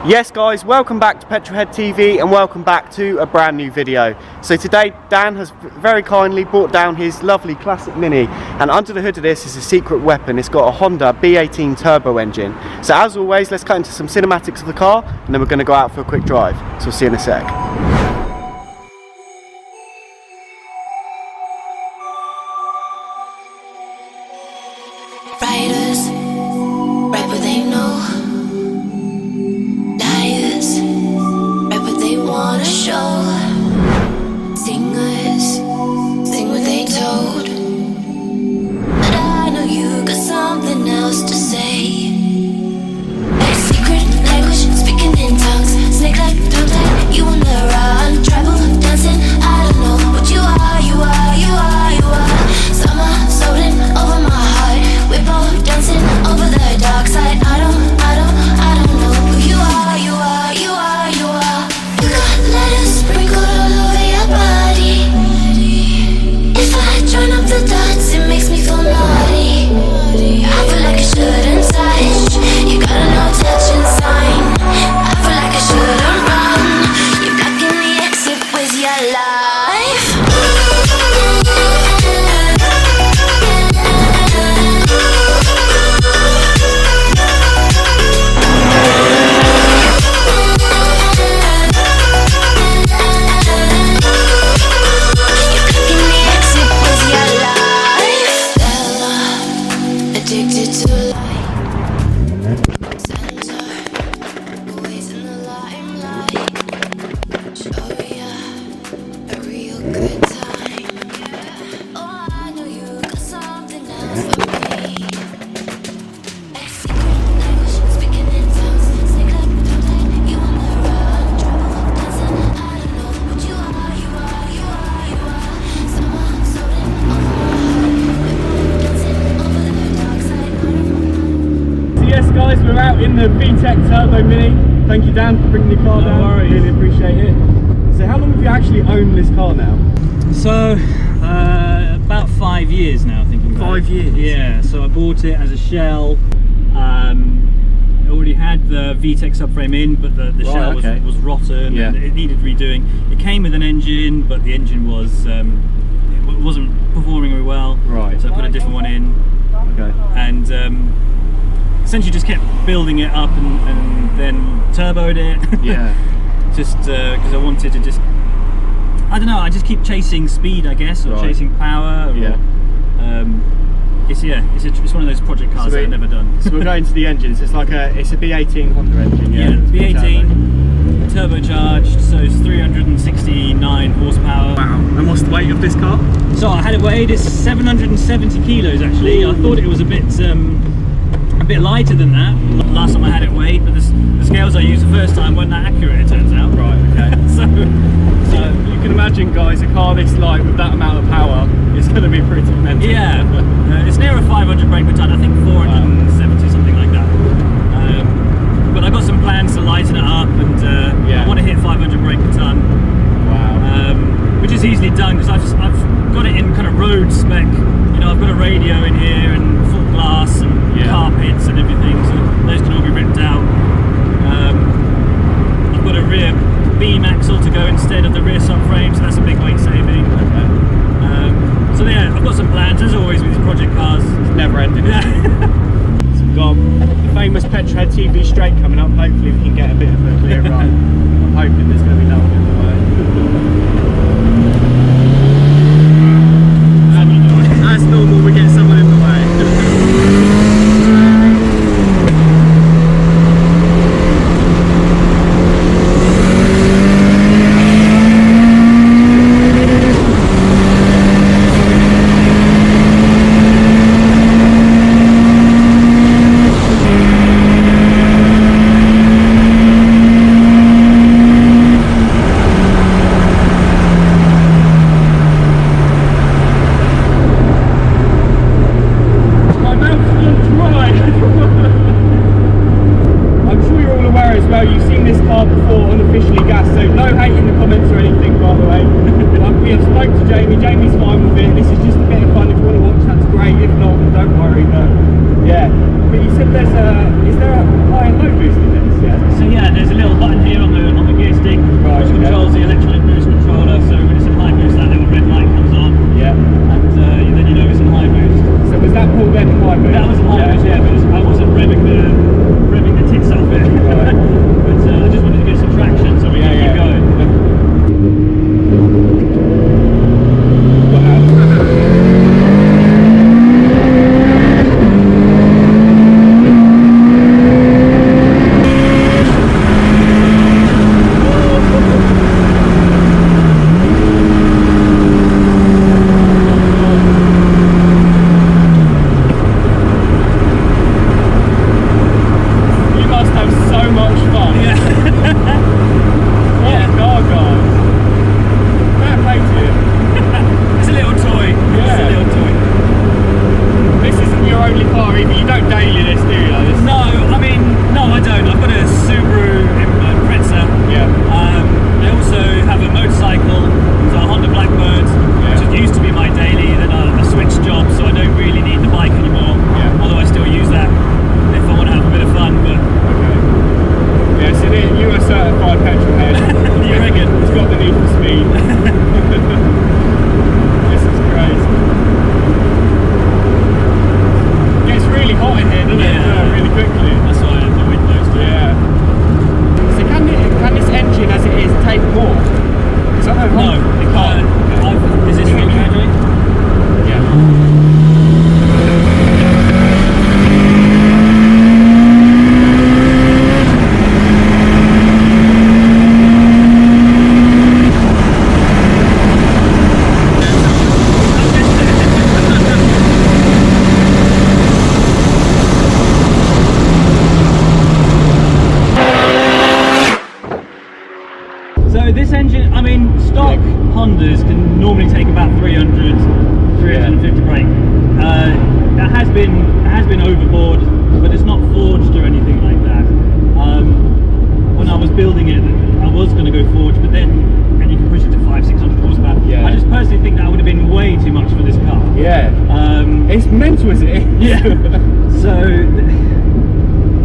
Yes guys, welcome back to Petrol TV and welcome back to a brand new video. So today Dan has very kindly brought down his lovely classic Mini, and under the hood of this is a secret weapon. It's got a Honda B18 turbo engine. So as always, let's cut into some cinematics of the car and then we're going to go out for a quick drive. So we'll see you in a sec. Riders, right where they know. Liars, right what they wanna show. Singers, sing what they told. But I know you got something else to say. Like secret language, speaking in tongues. Snake like, don't like, you on the run. Tribal dancing, I don't know what you are, you are, you are, you are. Summer floating over my heart. We're both dancing over the dark side. I don't know who you are, you are, you are, you are. You got letters sprinkled all over your body. If I join up the dots, it makes me feel naughty. I feel like I shouldn't touch. You got a no touching sign. I feel like I shouldn't run. You're blocking the exit with your life. Addicted to light, center, always in the limelight. Show ya a real good time. Oh, I know you got something else for me. Like secret language, speaking in tongues. Snake like, don't like, you on the run. Trouble dancing, I don't know what you are, you are, you are, you are. Someone floating over my heart. We're both dancing over the dark side. So yes guys, we're out in the Vtec Turbo Mini. Thank you Dan for bringing the car down. worries. Really appreciate it. So how long have you actually owned this car now? So, about 5 years now, thinking about 5 it. years? Yeah, so I bought it as a shell. I already had the Vtec subframe in, but the shell was rotten, Yeah. and it needed redoing. It came with an engine, but the engine was it wasn't performing very well. Right. So I put a different one in, Okay. and essentially just kept building it up and then turboed it. Yeah. Just because I wanted to just, I don't know, I just keep chasing speed, I guess, or Right. chasing power. Or, Yeah. it's one of those project cars that I've never done. So we're going to the engines. It's like it's a B18 Honda engine, yeah? Yeah, B18, turbocharged, so it's 369 horsepower. Wow. And what's the weight of this car? So I had it weighed, it's 770 kilos actually. I thought it was a bit lighter than that last time I had it weighed, but the scales I used the first time weren't that accurate, it turns out. Right, okay. So you can imagine guys, a car this light with that amount of power is going to be pretty mental. yeah, it's near a 500 brake per ton, I think 470, something like that. But I got some plans to lighten it up, and Yeah. I want to hit 500 brake per ton. Wow. Which is easily done because I've got it in kind of road spec. You know, I've got a radio in here and full glass and carpets and everything, so those can all be ripped out. I've got a rear beam axle to go instead of the rear subframe, so that's a big weight saving. So yeah, I've got some plans as always with these project cars. It's never ending. Yeah. So we've got the famous Petrol TV straight coming up. Hopefully we can get a bit of a clear run. I'm hoping there's going to be no one in the way. As normal, we get someone in the way. Jamie's fine with it. This is just a bit of fun. If you want to watch, that's great. If not, don't worry. No. Yeah. But you said is there a high and low boost in this? Yeah. So yeah, there's a little button here on the gear stick, Right, which controls the electronic boost controller. So when it's in high boost, that little red light comes on. Yeah. And then you know it's in high boost. So was that pulled then in high boost? That was in high boost, yeah, but I wasn't revving the tits off it. Right. But I just wanted to get some traction so we can keep going. So this engine, I mean, stock Hondas can normally take about 350 brake. That has been overboard, but it's not forged or anything like that. When I was building it, I was going to go forged, but then, and you can push it to 500-600 horsepower. Yeah. I just personally think that would have been way too much for this car. Yeah. It's mental, is it? Yeah. So.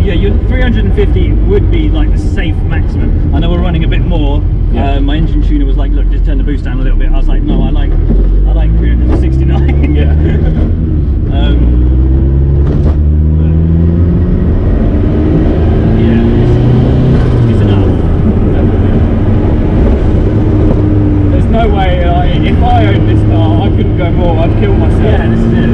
Yeah, your 350 would be like the safe maximum. I know we're running a bit more. Yeah. My engine tuner was like, look, just turn the boost down a little bit. I was like, no, I like 369. Yeah. It's enough. Definitely. There's no way, if I owned this car, I couldn't go more. I'd kill myself. Yeah, this is it.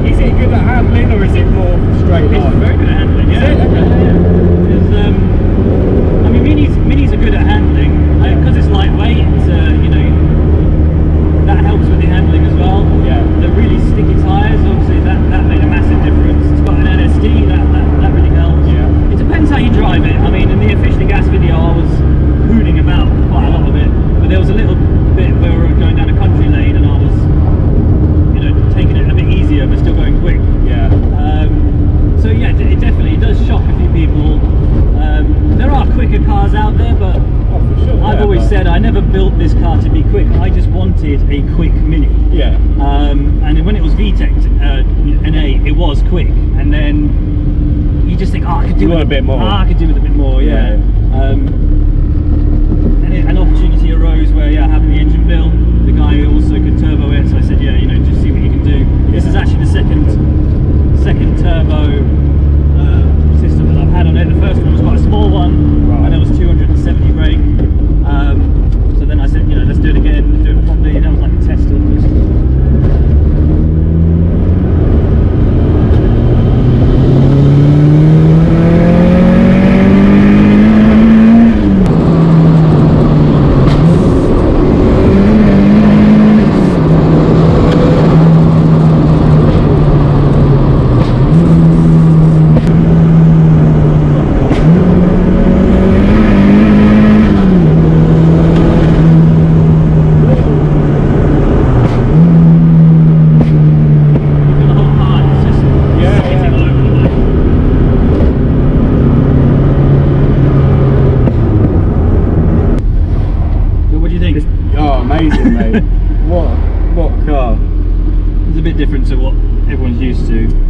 Is it good at handling or is it more straight line? It's very good at handling, yeah. Is it? Okay. Yeah. I mean, minis are good at handling because it's lightweight. You know, that helps with the handling as well. Yeah. The really sticky tyres, obviously, that made a massive difference. It's got an NSD, that really helps. Yeah. It depends how you drive it. I mean, in the officially gas video, I was hooning about quite a lot of it, but there was a little bit where we were going down a country lane and I was, you know, taking it a bit easier but still going quick. Yeah. So yeah, it definitely does shock a few people. There are quicker cars out there, but for sure, I've always said I never built this car to be quick. I just wanted a quick Mini. Yeah. And when it was Vtec NA, it was quick, and then you just think, oh, I could do a bit more. I could do with a bit more, yeah. And an opportunity arose where, yeah, having the engine built, the guy also could turbo it, so I said, yeah, you know, just see what you can do. This is actually the second turbo system that I've had on it. The first one was quite a small one, right, and it was 270 brake. So then I said, you know, let's do it again, let's do it properly. That was like a test almost.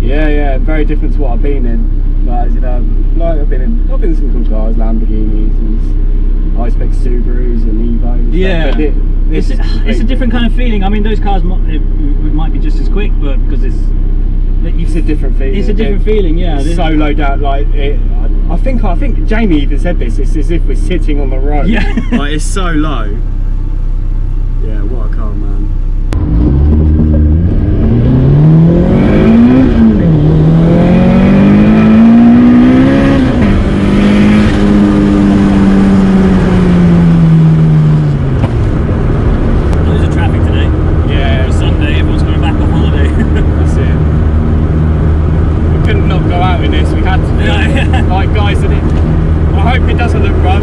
Yeah, very different to what I've been in. But you know, like I've been in some cool cars, Lamborghinis and high-spec Subarus and Evos. Yeah, but it's a different kind of feeling. I mean, those cars might be just as quick, but because it's a different feeling. It's a different feeling, yeah. It's so low down, like I think Jamie even said this. It's as if we're sitting on the road. Yeah, like it's so low. Yeah, what a car, man.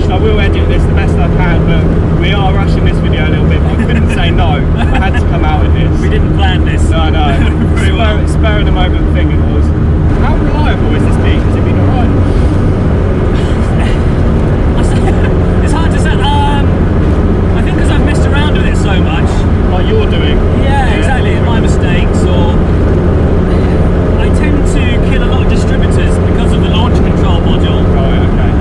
I will edit this the best I can, but we are rushing this video a little bit. I couldn't say no. I had to come out with this. We didn't plan this. No. Spur of the moment thing it was. How reliable is this thing? Has it been alright? It's hard to say. I think because I've messed around with it so much. Like you're doing. Yeah, exactly. My mistakes, or I tend to kill a lot of distributors because of the launch control module. Right, okay.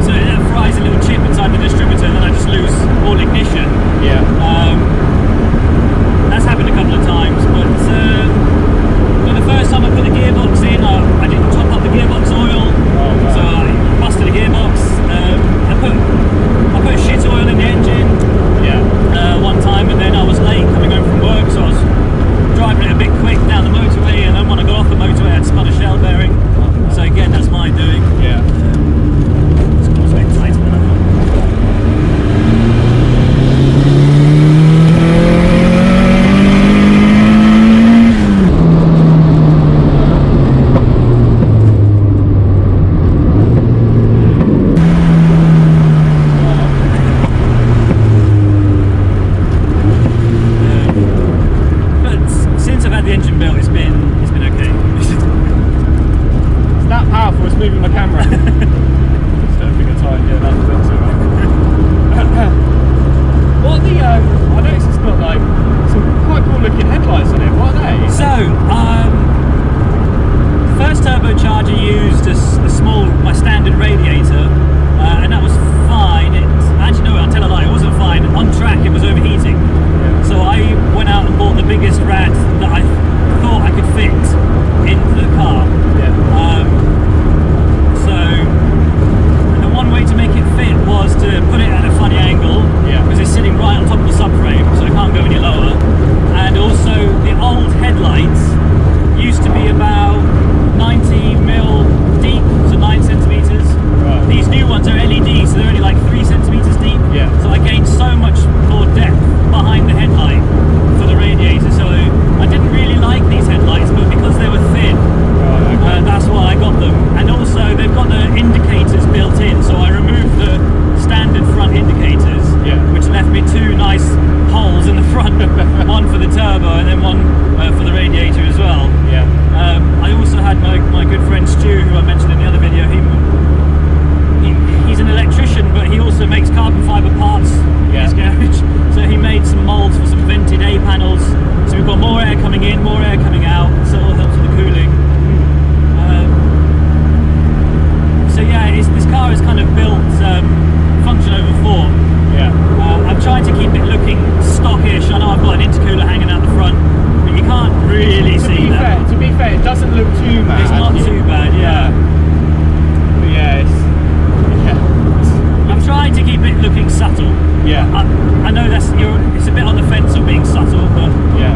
So it fries a little chip inside the distributor, and then I just lose all ignition. Yeah. That's happened a couple of times, but the first time I put the gearbox in, I didn't top up the gearbox oil, so I busted a gearbox. I put shit oil in the engine. Yeah. One time, and then I was late coming home from work, so I was driving it a bit quick down the motorway, and then when I got off the motorway, I'd spun a shell bearing. So again, that's my doing. Yeah. Moving my camera. Just don't think of time. Yeah, that's it. What the? I noticed it's got like some quite cool looking headlights on it. What are they? So, first turbocharger used my standard radiator, and that was fine. Actually, no, I'll tell a lie. It wasn't fine. On track, it was overheating. Yeah. So I went out and bought the biggest rat that I thought I could fit into the car. Yeah. And the one way to make it fit was to put it at a funny angle, because it's sitting right on top of the subframe, so it can't go any lower. And also, the old headlights used to be about 90mm deep, so 9 centimeters. Right. These new ones are LED, so they're only like 3 centimeters deep. Yeah. So I gained so much more depth behind the headlight for the radiator. So I didn't really like these headlights, but because they were thin, that's why I got them. And also they've got the indicators built in, so I removed the standard front indicators, which left me 2 nice holes in the front, one for the turbo and then one for the radiator as well. Yeah. I also had my good friend Stu, who I mentioned in the other video. He's an electrician, but he also makes carbon fibre parts in his garage. So he made some moulds for some vented A panels. So we've got more air coming in, more air coming out, so it all helps with the cooling. So yeah, this car is kind of built function over form. Yeah. I'm trying to keep it looking stockish. I know I've got an intercooler hanging out the front, but you can't really see that. To be fair, it doesn't look too bad. It's not too bad, yeah. But yeah, I'm trying to keep it looking subtle. Yeah. I know it's a bit on the fence of being subtle, but yeah.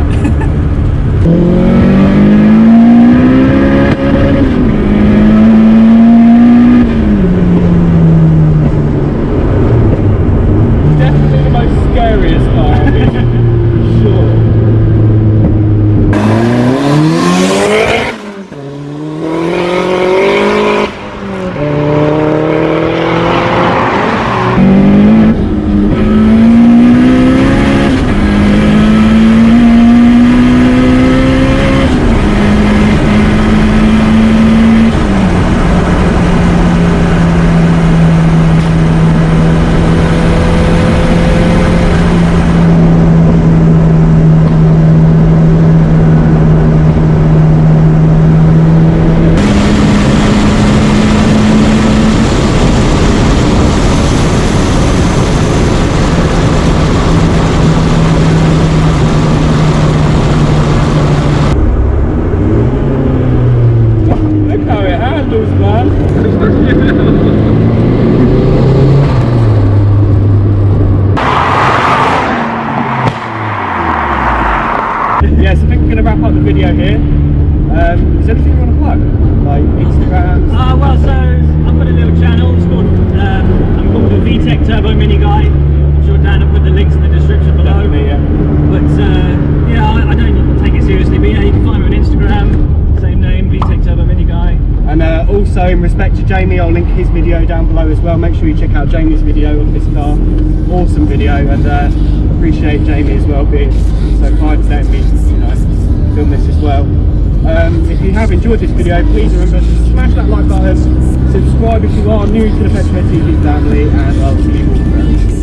wheels burn. Yes, I think we're going to wrap up the video here. Is there anything you want to plug? Like Instagram? Well, so I've got a little channel. It's called, I'm called the Vtec Turbo Mini Guy. I'm sure Dan will put the links in the description below. Yeah. But yeah, I don't take it seriously. But yeah, you can find me on Instagram. Same name, Vtec Turbo Mini Guy. And also in respect to Jamie, I'll link his video down below as well. Make sure you check out Jamie's video of this car. Awesome video, and appreciate Jamie as well being so kind to letting me, film this as well. If you have enjoyed this video, please remember to smash that like button, subscribe if you are new to the Petrol TV family, and I'll see you all very soon.